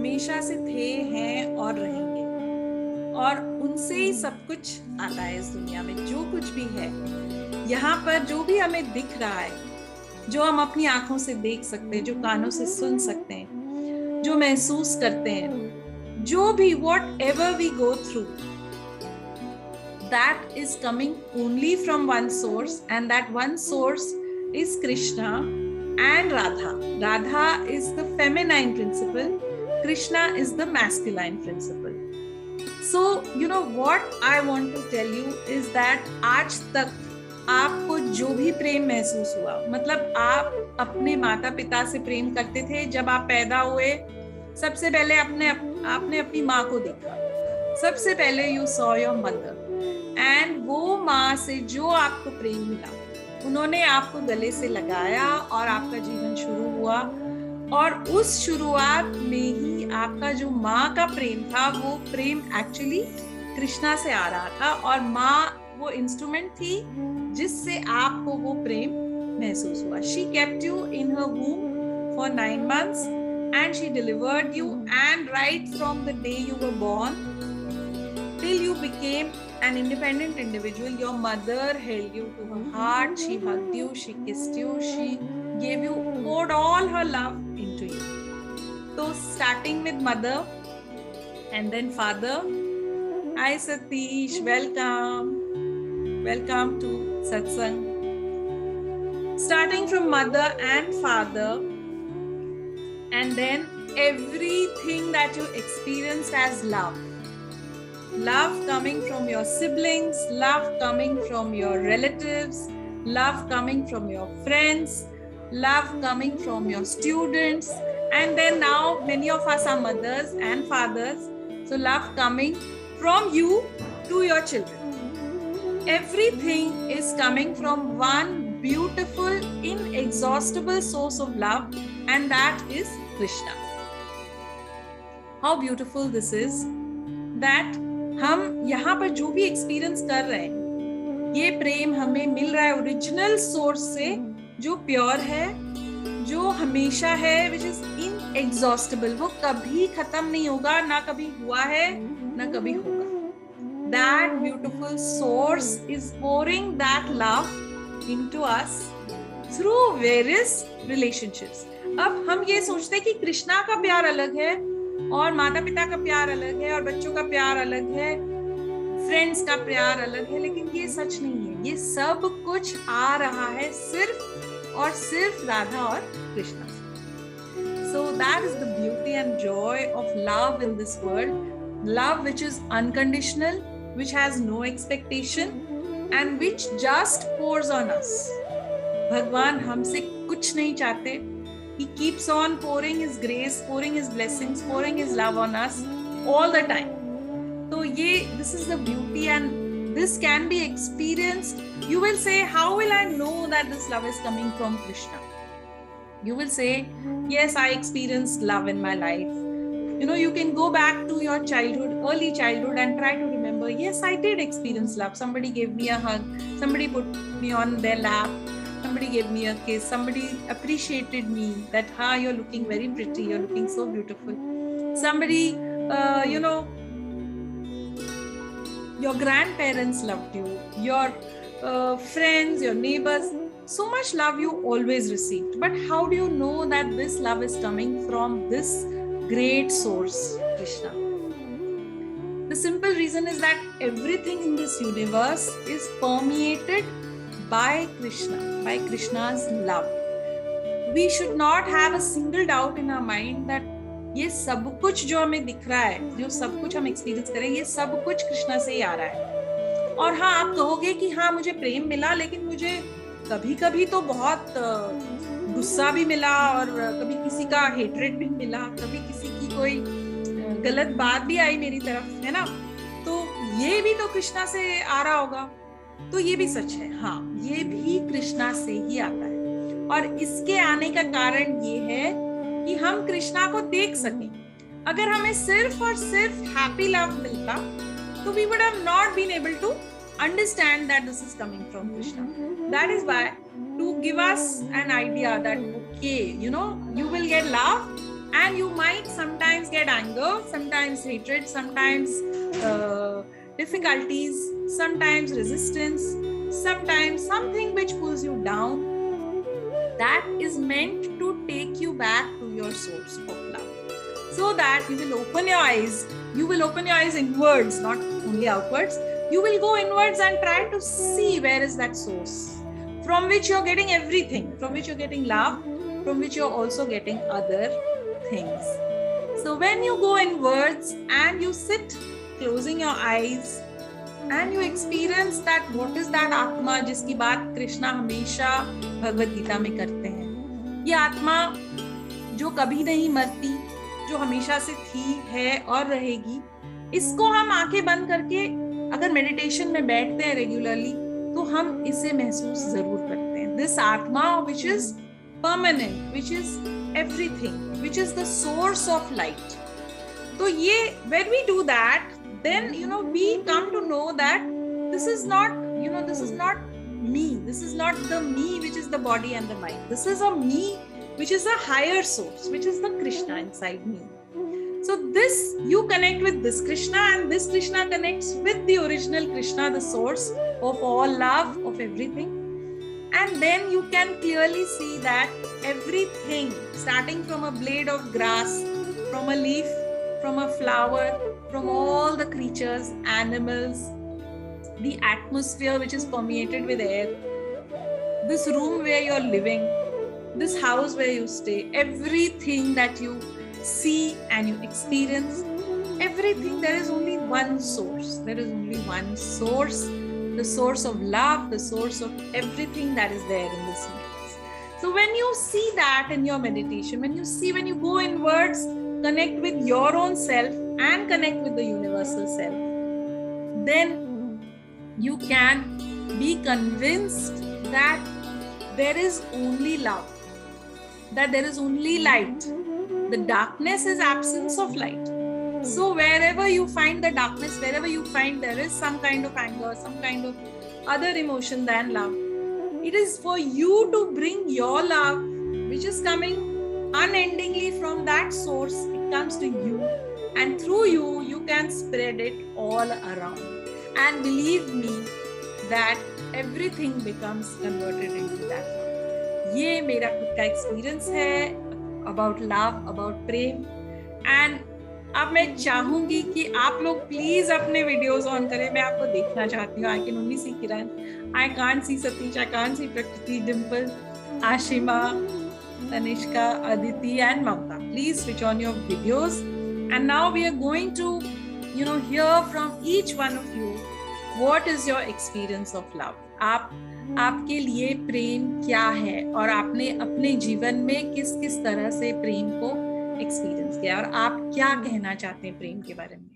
हमेशा से थे, हैं और रहेंगे, और उनसे ही सब कुछ आता है इस दुनिया में। जो कुछ भी है यहाँ पर, जो भी हमें दिख रहा है, जो हम अपनी आंखों से देख सकते हैं, जो कानों से सुन सकते हैं, जो महसूस करते हैं, जो भी whatever we go through, that is coming only from one source, and that one source is Krishna and Radha. Radha is the feminine principle, Krishna is the masculine principle. So you know what I want to tell you is that आज तक आपको जो भी प्रेम महसूस हुआ, मतलब आप अपने माता पिता से प्रेम करते थे। जब आप पैदा हुए सबसे पहले आपने अपनी माँ को देखा, सबसे पहले you saw your mother, and वो माँ से जो आपको प्रेम मिला, उन्होंने आपको गले से लगाया और आपका जीवन शुरू हुआ। और उस शुरुआत में ही आपका जो माँ का प्रेम था, वो प्रेम एक्चुअली कृष्णा से आ रहा था, और माँ वो इंस्ट्रूमेंट थी जिससे आपको वो प्रेम महसूस हुआ। She kept you in her womb for 9 months and she delivered you, and right from the day you were born till you became an independent individual, your mother held you to her heart, she hugged you, she kissed you, she gave you, poured all her love into you. So starting with mother and then father. Hi Satish, welcome to Satsang. Starting from mother and father, and then everything that you experienced as love. Love coming from your siblings, love coming from your relatives, love coming from your friends, love coming from your students, and then now many of us are mothers and fathers, so love coming from you to your children. Everything is coming from one beautiful, inexhaustible source of love, and that is Krishna. How beautiful this is that हम यहाँ पर जो भी experience कर रहे हैं, ये प्रेम हमें मिल रहा है ओरिजिनल सोर्स से, जो प्योर है, जो हमेशा है, विच इज इनएग्जॉस्टिबल। वो कभी खत्म नहीं होगा, ना कभी हुआ है, ना कभी होगा। That beautiful source is pouring that love into us through various relationships. अब हम ये सोचते हैं कि कृष्णा का प्यार अलग है, और माता पिता का प्यार अलग है, और बच्चों का प्यार अलग है, फ्रेंड्स का प्यार अलग है, लेकिन ये सच नहीं है। ये सब कुछ आ रहा है सिर्फ और सिर्फ राधा और कृष्णा से। So that is the beauty and joy of love in this world. Love which is unconditional, which has no expectation, and which just pours on us. भगवान हमसे कुछ नहीं चाहते. He keeps on pouring his grace, pouring his blessings, pouring his love on us all the time. So this is the beauty, and this can be experienced. You will say, how will I know that this love is coming from Krishna? You will say, yes, I experienced love in my life. You know, you can go back to your childhood, early childhood, and try to remember, yes, I did experience love. Somebody gave me a hug, somebody put me on their lap, somebody gave me a kiss, somebody appreciated me, that you're looking very pretty, you're looking so beautiful. Somebody, your grandparents loved you, your friends, your neighbors, so much love you always received. But how do you know that this love is coming from this great source, Krishna? The simple reason is that everything in this universe is permeated by Krishna, by Krishna's love. We should not have a single doubt in our mind that ये सब कुछ जो हमें दिख रहा है, जो सब कुछ हम एक्सपीरियंस करें, ये सब कुछ कृष्णा से ही आ रहा है। और हाँ, आप कहोगे कि हाँ मुझे प्रेम मिला, लेकिन मुझे कभी कभी तो बहुत गुस्सा भी मिला, और कभी किसी का हेट्रेड भी मिला, कभी किसी की कोई गलत बात भी आई मेरी तरफ, है ना? तो ये भी तो कृष्णा से आ रहा होगा। तो ये भी सच है, हाँ, ये भी कृष्णा से ही आता है। और इसके आने का कारण ये है कि हम कृष्णा को देख सकें। अगर हमें सिर्फ और सिर्फ हैप्पी लव मिलता, तो we would have not been able to understand that this is coming from Krishna. That is why, to give us an idea that, okay, you know, you will get love, and you might sometimes sometimes get anger, sometimes hatred, sometimes difficulties, sometimes resistance, sometimes something which pulls you down, that is meant to take you back to your source of love, so that you will open your eyes. You will open your eyes inwards, not only outwards. You will go inwards and try to see where is that source from which you're getting everything, from which you're getting love, from which you're also getting other things. So when you go inwards and you sit closing your eyes and you experience that what is that आत्मा जिसकी बात कृष्णा हमेशा भगवद गीता में करते हैं, ये आत्मा जो कभी नहीं मरती, जो हमेशा से थी, है और रहेगी, इसको हम आंखें बंद करके अगर मेडिटेशन में बैठते हैं रेगुलरली तो हम इसे महसूस जरूर करते हैं. दिस आत्मा which is permanent, which is everything, which is the source of light. तो ये when we do that, then we come to know that this is not me. This is not the me which is the body and the mind. This is a me which is a higher source, which is the Krishna inside me. So this, you connect with this Krishna, and this Krishna connects with the original Krishna, the source of all love, of everything. And then you can clearly see that everything, starting from a blade of grass, from a leaf, from a flower, from all the creatures, animals, the atmosphere which is permeated with air, this room where you're living, this house where you stay, everything that you see and you experience, everything, there is only one source. There is only one source, the source of love, the source of everything that is there in this universe. So when you see that in your meditation, when you go inwards, connect with your own self and connect with the universal self, then you can be convinced that there is only love, that there is only light. The darkness is absence of light. So wherever you find the darkness, wherever you find there is some kind of anger, some kind of other emotion than love, it is for you to bring your love, which is coming unendingly from that source. It comes to you, and through you, you can spread it all around. And believe me that everything becomes converted into that love. ये मेरा खुद का experience है about love, about Prem. And अब मैं चाहूंगी कि आप लोग प्लीज अपने वीडियोस ऑन करें. मैं आपको देखना चाहती हूँ. I can only see Kiran. I can't see Satish. I can't see Prakriti, Dimple, Ashima, Tanishka, Aditi, and Mamta. Please switch on your videos. And now we are going to, hear from each one of you. What is your experience of love? आपके लिए प्रेम क्या है और आपने अपने जीवन में किस किस तरह से प्रेम को एक्सपीरियंस किया और आप क्या कहना चाहते हैं प्रेम के बारे में.